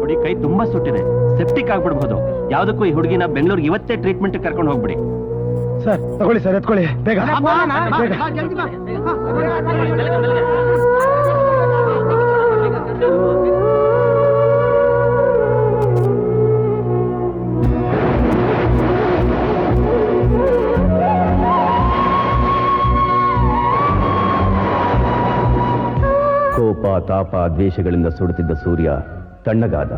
ನೋಡಿ ಕೈ ತುಂಬಾ ಸುಟ್ಟಿದೆ, ಸೆಪ್ಟಿಕ್ ಆಗ್ಬಿಡ್ಬಹುದು. ಯಾವ್ದಕ್ಕೂ ಈ ಹುಡುಗಿನ ಬೆಂಗಳೂರಿಗೆ ಇವತ್ತೇ ಟ್ರೀಟ್ಮೆಂಟ್ ಕರ್ಕೊಂಡು ಹೋಗ್ಬಿಡಿ. ಸರ್ ತಗೊಳ್ಳಿ ಸರ್, ಎತ್ಕೊಳ್ಳಿ ಬೇಗ. ಕೋಪ, ತಾಪ, ದ್ವೇಷಗಳಿಂದ ಸುಡುತ್ತಿದ್ದ ಸೂರ್ಯ ತಣ್ಣಗಾದ.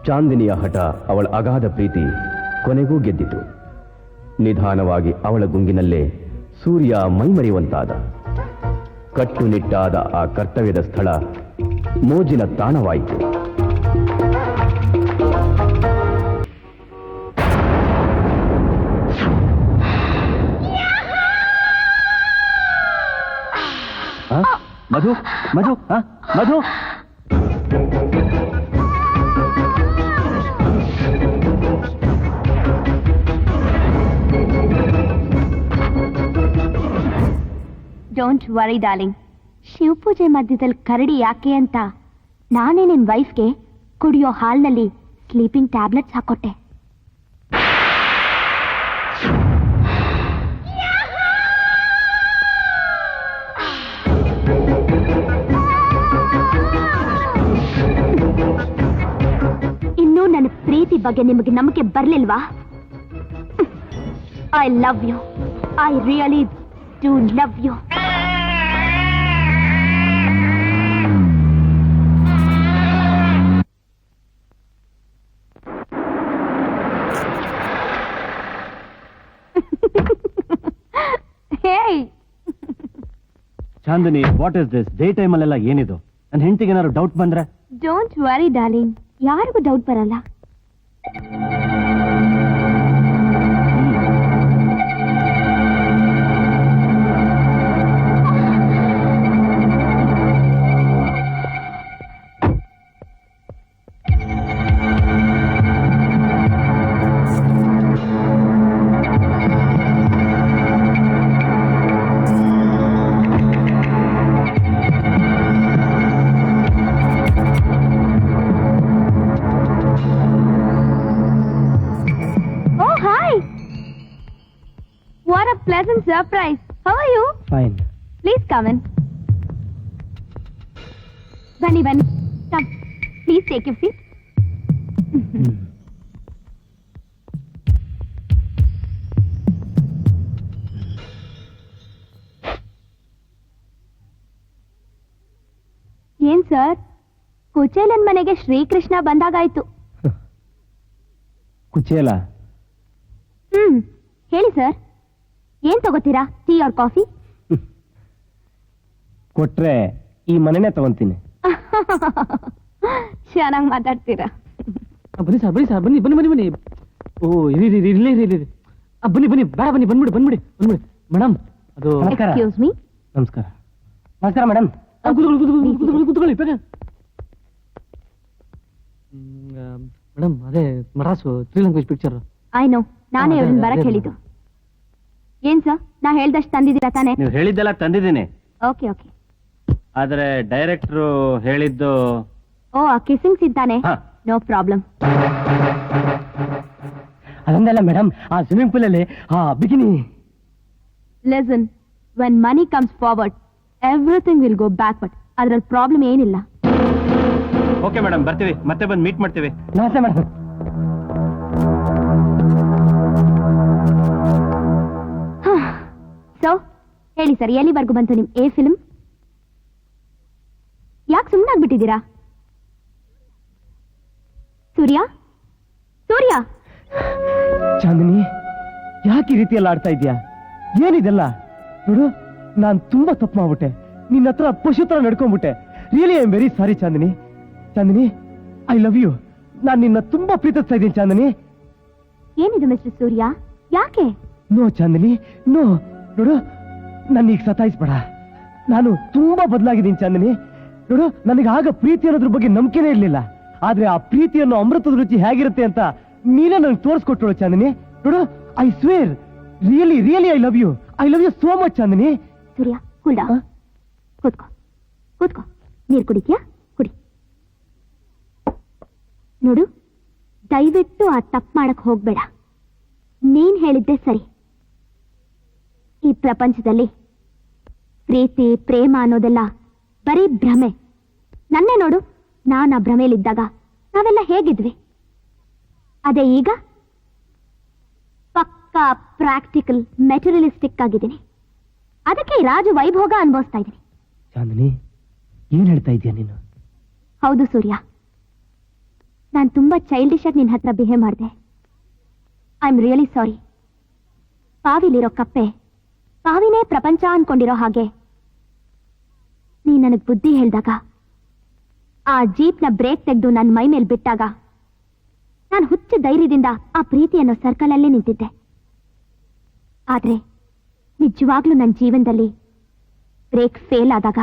ಚಾಂದಿನಿಯ ಹಠ, ಅವಳ ಅಗಾಧ ಪ್ರೀತಿ ಕೊನೆಗೂ ಗೆದ್ದಿತು. ನಿಧಾನವಾಗಿ ಅವಳ ಗುಂಗಿನಲ್ಲೇ ಸೂರ್ಯ ಮೈಮರೆಯುವಂತಾದ. ಕಟ್ಟುನಿಟ್ಟಾದ ಆ ಕರ್ತವ್ಯದ ಸ್ಥಳ ಮೋಜಿನ ತಾಣವಾಯಿತು. ಮಧು ಮಧು ಮಧು, ಡೋಂಟ್ ವರಿ ಡಾರ್ಲಿಂಗ್. ಶಿವಪೂಜೆ ಮಧ್ಯದಲ್ಲಿ ಕರಡಿ ಯಾಕೆ ಅಂತ ನಾನೇ ನಿನ್ ವೈಫ್ಗೆ ಕುಡಿಯೋ ಹಾಲ್ನಲ್ಲಿ ಸ್ಲೀಪಿಂಗ್ ಟ್ಯಾಬ್ಲೆಟ್ಸ್ ಹಾಕೊಟ್ಟೆ. ಇನ್ನೂ ನನ್ನ ಪ್ರೀತಿ ಬಗ್ಗೆ ನಿಮಗೆ ನಂಬಿಕೆ ಬರ್ಲಿಲ್ವಾ? I love you. I really do love you. Hey. Chandini, what is this? Day time ಅಲ್ಲೆಲ್ಲ ಏನಿದು? ನನ್ನ ಹೆಂಡತಿಗೆ ಏನಾದ್ರು ಡೌಟ್ ಬಂದ್ರೆ? ಡೋಂಟ್ ವರಿ ಡಾರ್ಲಿಂಗ್, ಯಾರಿಗೂ ಡೌಟ್ ಬರಲ್ಲ. Pleasant surprise. How are you? Fine. Please come in. Bunny. Come. Please take your seat. ಏನ್ sir, ಕುಚೇಲನ್ ಮನೆಗೆ ಶ್ರೀಕೃಷ್ಣ ಬಂದಾಗಾಯ್ತು. ಕುಚೇಲ? ಹೇಳಿ ಸರ್, ಏನ್ ತಗೋತೀರಾ? Tea R coffee? ಕೊಟ್ರೆ ಈ ಮನೆನೇ ತಗೊಂತೀನಿ. ಚೆನ್ನಾಗಿ ಮಾತಾಡ್ತೀರಾ. ಬನ್ನಿ ಸರ್, ಬನ್ನಿ ಸರ್, ಬನ್ನಿ. ಓ ಇರಿ ಬನ್ನಿ, ಬೇಡ ಬನ್ನಿ, ಬಂದ್ಬಿಡಿ. ಮೇಡಮ್, ಅದು ಎಕ್ಸ್ಕ್ಯೂಸ್ ಮೀ. ನಮಸ್ಕಾರ ಮೇಡಮ್. ಕೂತ್ಕೊಳ್ಳಿ ಬೇಗ. ಮೇಡಮ್, ಅದೇ ಮರಾಸು 3 ಲ್ಯಾಂಗ್ವೇಜ್ ಪಿಕ್ಚರ್. ಐ ನೋ, ನಾನೇ ಅವ್ರನ್ನ ಬರಕ್ ಹೇಳಿದ್ದು. ಏನ್ ಸರ್, ನಾ ಹೇಳ್ದಷ್ಟು ತಂದಿದ್ದೀರಾ ತಾನೆ? ನೀವು ಹೇಳಿದ್ದೆಲ್ಲ ತಂದಿದ್ದೀನಿ. ಓಕೆ. ಆದ್ರೆ ಡೈರೆಕ್ಟ್ರು ಹೇಳಿದ್ದು ಓ, ಆ ಕಿಸ್ಸಿಂಗ್ ಸಿಗ್ತಾನೆ. No problem. ಅದೊಂದಲ್ಲ ಮೇಡಮ್, ಆ ಸ್ವಿಮ್ಮಿಂಗ್ ಪೂಲ್ ಅಲ್ಲಿ bikini. Listen, when money comes forward everything will go backward. ಅದ್ರಲ್ಲಿ ಪ್ರಾಬ್ಲಮ್ ಏನಿಲ್ಲ. ಓಕೆ ಮೇಡಮ್, ಬರ್ತೀವಿ, ಮತ್ತೆ ಬಂದು ಮೀಟ್ ಮಾಡ್ತೀವಿ. ನಮಸ್ತೆ ಮೇಡಮ್. ಸೊ ಹೇಳಿ ಸರ್, ಎಲ್ಲಿವರೆಗೂ ಬಂತು ನಿಮ್ ಎ ಫಿಲ್ಮ್? ಯಾಕೆ ಸುಮ್ಮನಾಗ್ಬಿಟ್ಟಿದ್ದೀರಾ? ಸೂರ್ಯ ಚಾಂದಿನಿ, ಯಾಕೆ ಈ ರೀತಿಯಲ್ಲಿ ಆಡ್ತಾ ಇದ್ಯಾ? ಏನಿದೆಲ್ಲ? ನೋಡು, ನಾನ್ ತುಂಬಾ ತಪ್ಪು ಮಾಡ್ಬಿಟ್ಟೆ. ನಿನ್ನ ಹತ್ರ ಪಶು ತರ ನಡ್ಕೊಂಡ್ಬಿಟ್ಟೆ. Really I am very sorry Chandini. I love you. ನಾನ್ ನಿನ್ನ ತುಂಬಾ ಪ್ರೀತಿಸ್ತಾ ಇದ್ದೀನಿ ಚಾಂದಿನಿ. ಏನಿದು ಮಿಸ್ಟರ್ ಸೂರ್ಯ, ಯಾಕೆ? No Chandini, no. ನೋಡು, ನನ್ನೀಗ ಸತಾಯಿಸ್ಬೇಡ. ನಾನು ತುಂಬಾ ಬದಲಾಗಿದ್ದೀನಿ ಚಾಂದಿನಿ. ನೋಡು, ನನಗೆ ಆಗ ಪ್ರೀತಿ ಅನ್ನೋದ್ರ ಬಗ್ಗೆ ನಂಬಿಕೆನೇ ಇರ್ಲಿಲ್ಲ. ಆದ್ರೆ ಆ ಪ್ರೀತಿಯನ್ನು ಅಮೃತದ ರುಚಿ ಹೇಗಿರುತ್ತೆ ಅಂತ ನೀನೇ ನನಗೆ ತೋರಿಸ್ಕೊಟ್ಟಳು ಚಾಂದಿನಿ. ನೋಡು, I swear, really I love you so much Chandini. Surya, cool down. ಕೂತ್ಕೋ. ನೀರು ಕುಡಿತೀಯಾ? ಕುಡಿ. ನೋಡು, ದಯವಿಟ್ಟು ಆ ತಪ್ಪು ಮಾಡಕ್ ಹೋಗ್ಬೇಡ. ನೀನ್ ಹೇಳಿದ್ದೆ ಸರಿ. ಈ ಪ್ರಪಂಚದಲ್ಲಿ ಪ್ರೀತಿ ಪ್ರೇಮ ಅನ್ನೋದೆಲ್ಲ ಬರೀ ಭ್ರಮೆ. ನನ್ನೇ ನೋಡು, ನಾನು ಆ ಭ್ರಮೆಯಲ್ಲಿದ್ದಾಗ ನಾವೆಲ್ಲ ಹೇಗಿದ್ವಿ. ಅದೇ ಈಗ ಪಕ್ಕಾ ಪ್ರಾಕ್ಟಿಕಲ್ ಮೆಟೀರಿಯಲಿಸ್ಟಿಕ್ ಆಗಿದ್ದೀನಿ. ಅದಕ್ಕೆ ಈ ರಾಜು ವೈಭೋಗ ಅನುಭವಿಸ್ತಾ ಇದ್ದೀನಿ. ಚಾಂದಿನಿ, ಏನ್ ಹೇಳ್ತಾ ಇದೀಯ ನೀನು? ಹೌದು ಸೂರ್ಯ, ನಾನು ತುಂಬಾ ಚೈಲ್ಡಿಶ್ ಆಗಿ ನಿನ್ನ ಹತ್ರ ಬಿಹೇವ್ ಮಾಡಿದೆ. I am really sorry. ಪಾವಿಲಿರೋ ಕಪ್ಪೆ ಪಾವಿನೇ ಪ್ರಪಂಚ ಅನ್ಕೊಂಡಿರೋ ಹಾಗೆ ನೀ ನನಗ್ ಬುದ್ಧಿ ಹೇಳ್ದಾಗ, ಆ ಜೀಪ್ನ ಬ್ರೇಕ್ ತೆಗೆದು ನನ್ನ ಮೈ ಮೇಲೆ ಬಿಟ್ಟಾಗ ನಾನು ಹುಚ್ಚು ಧೈರ್ಯದಿಂದ ಆ ಪ್ರೀತಿ ಅನ್ನೋ ಸರ್ಕಲ್ ಅಲ್ಲೇ ನಿಂತಿದ್ದೆ. ಆದ್ರೆ ನಿಜವಾಗ್ಲೂ ನನ್ನ ಜೀವನದಲ್ಲಿ ಬ್ರೇಕ್ ಫೇಲ್ ಆದಾಗ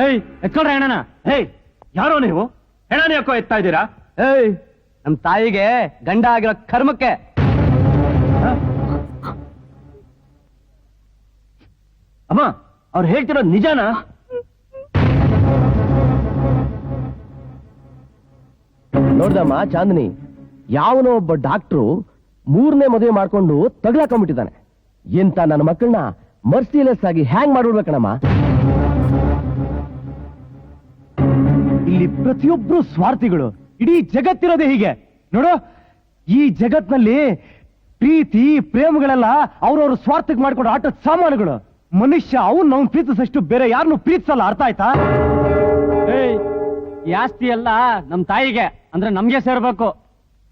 ಏಯ್, ಎತ್ಕೊಳ್ರ ಹೆಣನ. ಹೇಯ್, ಯಾರೋ ನೀವು? ಹೆಣನ ಯಾಕೋ ಎತ್ತಾ ಇದ್ದೀರಾ? ಏಯ್, ನಮ್ ತಾಯಿಗೆ ಗಂಡ ಆಗಿರೋ ಕರ್ಮಕ್ಕೆ. ಅಮ್ಮ, ಅವ್ರು ಹೇಳ್ತಿರೋದು ನಿಜಾನಾ? ನೋಡ್ದಮ್ಮ ಚಾಂದಿನಿ, ಯಾವನೋ ಒಬ್ಬ ಡಾಕ್ಟ್ರು 3ನೇ ಮದುವೆ ಮಾಡ್ಕೊಂಡು ತಗ್ಲಾಕೊಂಡ್ಬಿಟ್ಟಿದ್ದಾನೆ. ಎಂತ ನನ್ನ ಮಕ್ಕಳನ್ನ ಮರ್ಸಿಲೆಸ್ ಆಗಿ ಹ್ಯಾಂಗ್ ಮಾಡ್ಬಿಡ್ಬೇಕಣಮ್ಮ. ಇಲ್ಲಿ ಪ್ರತಿಯೊಬ್ರು ಸ್ವಾರ್ಥಿಗಳು. ಇಡೀ ಜಗತ್ತಿರೋದೇ ಹೀಗೆ ನೋಡು. ಈ ಜಗತ್ನಲ್ಲಿ ಪ್ರೀತಿ ಪ್ರೇಮಗಳೆಲ್ಲ ಅವ್ರವ್ರ ಸ್ವಾರ್ಥಕ್ಕೆ ಮಾಡ್ಕೊಂಡು ಆಟದ ಸಾಮಾನುಗಳು. ಮನುಷ್ಯ ಅವ್ನು ಪ್ರೀತಿಸಷ್ಟು ಬೇರೆ ಯಾರನ್ನು ಪ್ರೀತಿಸಲ್ಲ. ಅರ್ಥ ಆಯ್ತಾ? ಏಯ್, ಈ ಆಸ್ತಿ ಎಲ್ಲ ನಮ್ ತಾಯಿಗೆ ಅಂದ್ರೆ ನಮ್ಗೆ ಸೇರ್ಬೇಕು.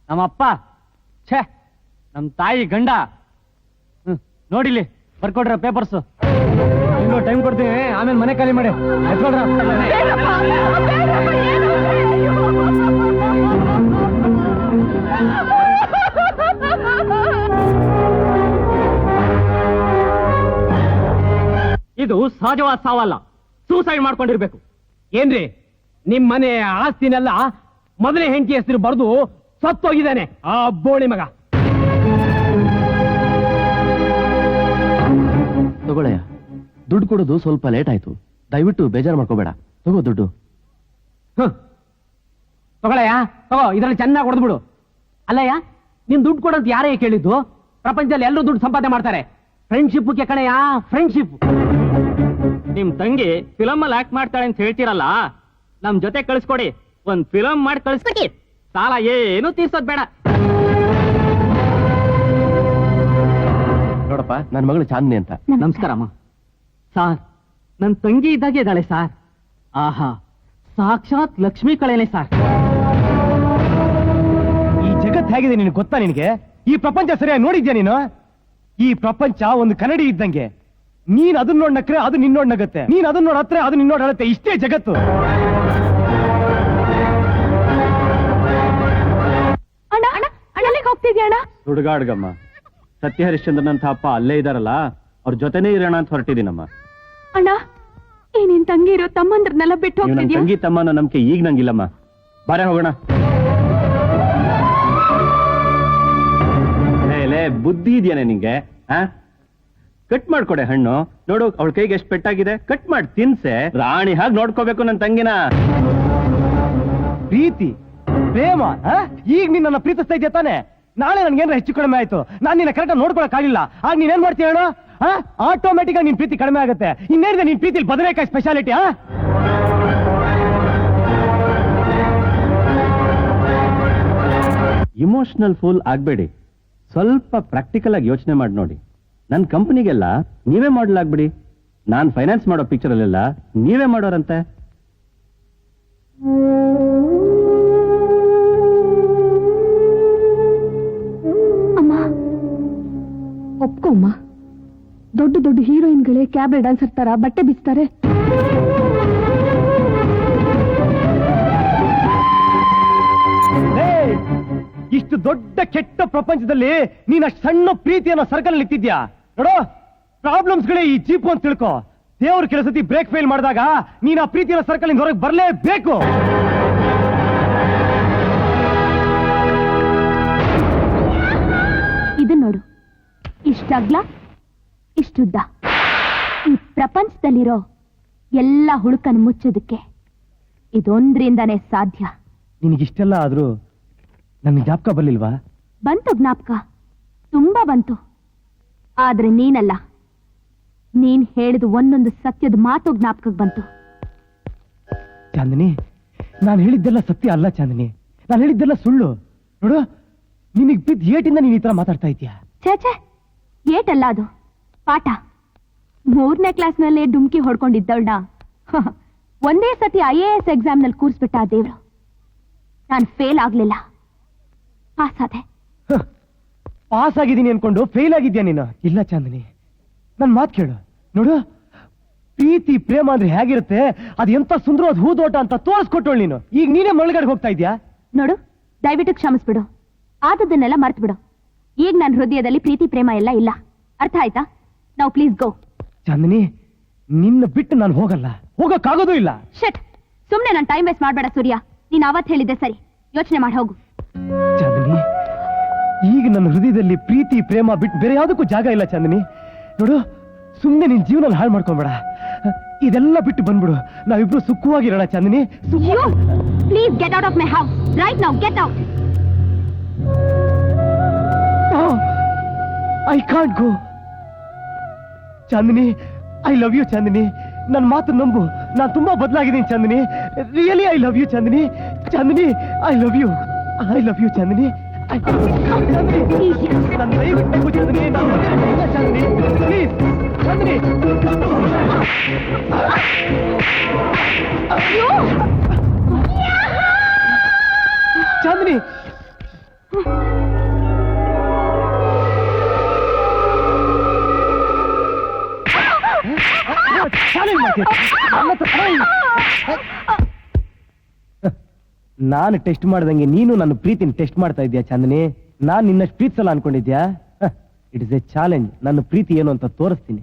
ನಮ್ಮಪ್ಪ ಛೇ, ನಮ್ ತಾಯಿ ಗಂಡ. ನೋಡಿಲಿ ಬರ್ಕೊಡ್ರ ಪೇಪರ್ಸ್. ಇನ್ನೂ ಟೈಮ್ ಕೊಡ್ತೀನಿ, ಆಮೇಲೆ ಮನೆ ಖಾಲಿ ಮಾಡಿ ಎತ್ಕೊಳ್ರ. ಇದು ಸಹಜವಾದ ಸಾವಲ್ಲ, ಸೂಸೈಡ್ ಮಾಡ್ಕೊಂಡಿರ್ಬೇಕು. ಏನ್ರಿ, ನಿಮ್ ಮನೆ ಆಸ್ತಿನೆಲ್ಲ ಮೊದಲೇ ಹೆಂಡತಿ ಹೆಸರು ಬರೆದು ಸತ್ತೋಗಿದ್ದಾನೆ ಆ ಬೋಳಿ ಮಗ. ತಗೊಳ್ಳಯ್ಯ, ದುಡ್ಡು ಕೊಡೋದು ಸ್ವಲ್ಪ ಲೇಟ್ ಆಯ್ತು. ದಯವಿಟ್ಟು ಬೇಜಾರು ಮಾಡ್ಕೋಬೇಡ. ತಗೋ ದುಡ್ಡು. ತಗೊಳಯ್ಯ, ತಗೋ, ಇದ್ರಲ್ಲಿ ಚೆನ್ನಾಗಿ ಹೊಡೆದ್ಬಿಡು. ಅಲ್ಲಯ್ಯ, ನೀನ್ ದುಡ್ಡು ಕೊಡಂತ ಯಾರೇ ಕೇಳಿದ್ದು? ಪ್ರಪಂಚದಲ್ಲಿ ಎಲ್ಲರೂ ದುಡ್ಡು ಸಂಪಾದನೆ ಮಾಡ್ತಾರೆ. ಫ್ರೆಂಡ್ಶಿಪ್ಗೆ ಕಣಯ್ಯ, ಫ್ರೆಂಡ್ಶಿಪ್. ನಿಮ್ ತಂಗಿ ಫಿಲಮ್ ಅಲ್ಲಿ ಆಕ್ಟ್ ಮಾಡ್ತಾಳೆ ಅಂತ ಹೇಳ್ತೀರಲ್ಲ, ನಮ್ ಜೊತೆ ಕಳಿಸ್ಕೊಡಿ. ಒಂದ್ ಫಿಲಮ್ ಮಾಡಿ ಕಳಿಸ್ಕೊಡಿ. ಸಾಲ ಏನು ತೀರ್ಸೋದ್ ಬೇಡ. ನೋಡಪ್ಪ, ನನ್ನ ಮಗಳು ಚಾಂದಿನಿ ಅಂತ. ನಮಸ್ಕಾರ ಅಮ್ಮ. ಸಾರ್, ನನ್ ತಂಗಿ ಇದ್ದಾಗೆ ಇದ್ದಾಳೆ ಸಾರ್. ಆಹಾ, ಸಾಕ್ಷಾತ್ ಲಕ್ಷ್ಮೀ ಕಳೆನೆ ಸಾರ್. ಈ ಜಗತ್ ಹೇಗಿದೆ ನಿನಗೆ ಗೊತ್ತಾ? ನಿನಗೆ ಈ ಪ್ರಪಂಚ ಸರಿಯಾಗಿ ನೋಡಿದ್ಯಾ ನೀನು? ಈ ಪ್ರಪಂಚ ಒಂದು ಕನ್ನಡಿ ಇದ್ದಂಗೆ. ನೀನ್ ಅದನ್ನ ನೋಡ್ ನಕ್ರೆ ಅದು ನಿನ್ನೋಡ್ ನಗತ್ತೆ, ನೀನ್ ಅದನ್ನ ನೋಡ್ ಹತ್ರ ಅದು ನಿನ್ನೋಡ್ ಅಳತ್ತೆ. ಇಷ್ಟೇ ಜಗತ್ತು. ಹೋಗ್ತಿದ್ಯಣ್ಣ? ಹುಡುಗಾಡ್ಗಮ್ಮ, ಸತ್ಯ ಹರಿಶ್ಚಂದ್ರನಂತ ಅಪ್ಪ ಅಲ್ಲೇ ಇದಾರಲ್ಲ, ಅವ್ರ ಜೊತೆನೇ ಇರೋಣ ಅಂತ ಹೊರಟಿದ್ದೀನಮ್ಮ. ಅಣ್ಣ, ಈ ನಿನ್ ತಂಗಿ ಇರೋ ತಮ್ಮಂದ್ರನ್ನೆಲ್ಲ ಬಿಟ್ಟು ನೀವು ನನ್ನ ಹೋಗ್ತಿದ್ಯಾ? ತಂಗಿ ತಮ್ಮನ ನಂಬಿಕೆ ಈಗ ನಂಗಿಲ್ಲಮ್ಮ. ಬಾರೆ ಹೋಗೋಣ. ಲೇ, ಬುದ್ಧಿ ಇದೆಯಾನೆ ನಿಂಗೆ? ಕಟ್ ಮಾಡ್ಕೊಡೆ ಹಣ್ಣು. ನೋಡು, ಅವಳ ಕೈಗೆ ಎಷ್ಟು ಪೆಟ್ಟಾಗಿದೆ. ಕಟ್ ಮಾಡಿ ತಿನ್ಸೆ. ರಾಣಿ ಹಾಗೆ ನೋಡ್ಕೋಬೇಕು ನನ್ನ ತಂಗಿನ. ಪ್ರೀತಿ ಪ್ರೇಮ, ಈಗ ನೀನ್ ನನ್ನ ಪ್ರೀತಿಸ್ತಾ ಇದ್ಯಾ ತಾನೆ? ನಾಳೆ ನನ್ಗೇನಾರ ಹೆಚ್ಚು ಕಡಿಮೆ ಆಯ್ತು, ನಾನ್ ನಿನ್ನ ಕರೆಕ್ಟ್ ನೋಡ್ಕೊಳಕ್ ಆಗಿಲ್ಲ, ಆಗ ನೀನೇನ್ ಮಾಡ್ತೀಯ ಹೇಳು? ಆಟೋಮೆಟಿಕ್ ಆಗಿ ನಿನ್ ಪ್ರೀತಿ ಕಡಿಮೆ ಆಗುತ್ತೆ. ಇನ್ನೇನಿದೆ ನಿನ್ ಪ್ರೀತಿಲಿ ಬದನೆಕಾಯಿ ಸ್ಪೆಷಾಲಿಟಿ? Emotional pool ಆಗ್ಬೇಡಿ. ಸ್ವಲ್ಪ ಪ್ರಾಕ್ಟಿಕಲ್ ಆಗಿ ಯೋಚನೆ ಮಾಡಿ ನೋಡಿ. ನನ್ನ ಕಂಪನಿಗೆಲ್ಲ ನೀವೇ ಮಾಡ್ಲಾಗ್ಬಿಡಿ. ನಾನ್ ಫೈನಾನ್ಸ್ ಮಾಡೋ ಪಿಕ್ಚರ್ ಅಲ್ಲೆಲ್ಲ ನೀವೇ ಮಾಡೋರಂತೆ. ಅಮ್ಮ, ಒಪ್ಕೊಮ್ಮ. ದೊಡ್ಡ ದೊಡ್ಡ ಹೀರೋಯಿನ್ಗಳೇ ಕ್ಯಾಬ್ರೆ ಡ್ಯಾನ್ಸರ್ ತರ ಬಟ್ಟೆ ಬಿಚ್ತಾರೆ. ಇಷ್ಟು ಇಷ್ಟು ದೊಡ್ಡ ಕೆಟ್ಟ ಪ್ರಪಂಚದಲ್ಲಿ ನೀನ್ ಅಷ್ಟು ಸಣ್ಣ ಪ್ರೀತಿಯನ್ನ ಸರ್ಕಲ್ ಇಟ್ಟಿದ್ಯಾ ನೋಡೋ. ಪ್ರಾಬ್ಲಮ್ಸ್ಗಳೇ ಈ ಜೀಪು ಅಂತ ತಿಳ್ಕೊ. ದೇವ್ರ ಕೆಲಸತಿ ಬ್ರೇಕ್ ಫೇಲ್ ಮಾಡಿದಾಗ ನೀನ್ ಆ ಪ್ರೀತಿಯ ಸರ್ಕಲ್ ಇಂದ ಹೊರಗೆ ಬರಲೇಬೇಕು. ಇದನ್ ನೋಡು, ಇಷ್ಟಗ್ಲ ಇಷ್ಟುದ್ದ. ಈ ಪ್ರಪಂಚದಲ್ಲಿರೋ ಎಲ್ಲ ಹುಳುಕನ್ನು ಮುಚ್ಚೋದಕ್ಕೆ ಇದೊಂದ್ರಿಂದಾನೇ ಸಾಧ್ಯ. ನಿನಗಿಷ್ಟೆಲ್ಲ ಆದ್ರೂ ನನ್ ಜ್ಞಾಪಕ ಬರ್ಲಿಲ್ವಾ? ಬಂತು ಜ್ಞಾಪಕ, ತುಂಬಾ ಬಂತು. ಆದ್ರೆ ನೀನಲ್ಲ, ನೀನ್ ಹೇಳಿದ ಒಂದೊಂದು ಸತ್ಯದ ಮಾತು ಜ್ಞಾಪಕಕ್ಕೆ ಬಂತು. ಚಾಂದಿನಿ, ನಾನು ಹೇಳಿದ್ದೆಲ್ಲ ಸತ್ಯ ಅಲ್ಲ ಚಾಂದಿನಿ, ನಾನು ಹೇಳಿದ್ದೆಲ್ಲ ಸುಳ್ಳು. ನೋಡು, ನಿನಗ್ ಬಿದ್ದ ಏಟಿಂದ ನೀನ್ ಈ ತರ ಮಾತಾಡ್ತಾ ಇದೀಯ. ಛೇ, ಏಟಲ್ಲ ಅದು, ಪಾಠ. 3ನೇ ಕ್ಲಾಸ್ನಲ್ಲೇ ಡುಮ್ಕಿ ಹೊಡ್ಕೊಂಡಿದ್ದವಳ ಒಂದೇ ಸತಿ IAS ಎಕ್ಸಾಮ್ ನಲ್ಲಿ ಕೂರಿಸ್ಬಿಟ್ಟ ಆ ದೇವ್ರು. ನಾನು ಫೇಲ್ ಆಗ್ಲಿಲ್ಲ, ಪಾಸ್ ಆದೆ. ಪಾಸ್ ಆಗಿದ್ದೀನಿ ಅನ್ಕೊಂಡು ಫೇಲ್ ಆಗಿದ್ಯಾ ನೀನು? ಇಲ್ಲ ಚಾಂದಿನಿ, ನನ್ ಮಾತು ಕೇಳು. ನೋಡು, ಪ್ರೀತಿ ಪ್ರೇಮ ಅಂದ್ರೆ ಹೇಗಿರುತ್ತೆ, ಅದು ಎಂತ ಸುಂದರವಾದ ಹೂದೋಟ ಅಂತ ತೋರಿಸ್ಕೊಟ್ಟೋಳು ನೀನು. ಈಗ ನೀನೇ ಮಳಗಡೆ ಹೋಗ್ತಾ ಇದ್ಯಾ. ನೋಡು, ದಯವಿಟ್ಟು ಕ್ಷಮಿಸ್ಬಿಡು, ಆದದ್ದನ್ನೆಲ್ಲ ಮರ್ತು ಬಿಡು. ಈಗ ನನ್ನ ಹೃದಯದಲ್ಲಿ ಪ್ರೀತಿ ಪ್ರೇಮ ಎಲ್ಲ ಇಲ್ಲ, ಅರ್ಥ ಆಯ್ತಾ? ನಾವು ಪ್ಲೀಸ್ ಗೋ. ಚಾಂದಿನಿ, ನಿನ್ನ ಬಿಟ್ಟು ನಾನು ಹೋಗಲ್ಲ, ಹೋಗಕ್ಕಾಗೋದು ಇಲ್ಲ. ಶಟ್, ಸುಮ್ನೆ ನಾನು ಟೈಮ್ ವೇಸ್ಟ್ ಮಾಡ್ಬೇಡ ಸೂರ್ಯ. ನೀನ್ ಅವತ್ತು ಹೇಳಿದ್ದೆ ಸರಿ, ಯೋಚನೆ ಮಾಡಿ ಹೋಗು. ಚಾಂದಿನಿ, ಈಗ ನನ್ನ ಹೃದಯದಲ್ಲಿ ಪ್ರೀತಿ ಪ್ರೇಮ ಬಿಟ್ಟು ಬೇರೆ ಯಾವುದಕ್ಕೂ ಜಾಗ ಇಲ್ಲ ಚಾಂದಿನಿ. ನೋಡು, ಸುಮ್ಮನೆ ನಿನ್ ಜೀವನ ಹಾಳು ಮಾಡ್ಕೊಂಬೇಡ, ಇದೆಲ್ಲ ಬಿಟ್ಟು ಬಂದ್ಬಿಡು. ನಾವಿಬ್ರು ಸುಖವಾಗಿರೋಣ Chandini. Please get out of my house right now, get out. I can't go. Chandini, I love you Chandini. ನನ್ನ ಮಾತು ನಂಬು, ನಾನು ತುಂಬಾ ಬದಲಾಗಿದ್ದೀನಿ Chandini. Really I love you Chandini. Chandini, I love you, I love you Chandini. ನನ್ನ ದಯವಿಟ್ಟು ಚಾಂದಿನಿ, ನಾನು ಚಾಂದಿನಿ, ಪ್ಲೀಸ್ ಚಾಂದಿನಿ. ಚಾಂದಿನಿ, ನಾನು ಟೆಸ್ಟ್ ಮಾಡ್ದಂಗೆ ನೀನು ನನ್ನ ಪ್ರೀತಿನ ಟೆಸ್ಟ್ ಮಾಡ್ತಾ ಇದ್ಯಾ ಚಾಂದಿನಿ. ನಾನ್ ನಿನ್ನಷ್ಟು ಪ್ರೀತಿಸಲ್ಲ ಅನ್ಕೊಂಡಿದ್ಯಾ? It is a challenge. ನನ್ನ ಪ್ರೀತಿ ಏನು ಅಂತ ತೋರಿಸ್ತೀನಿ.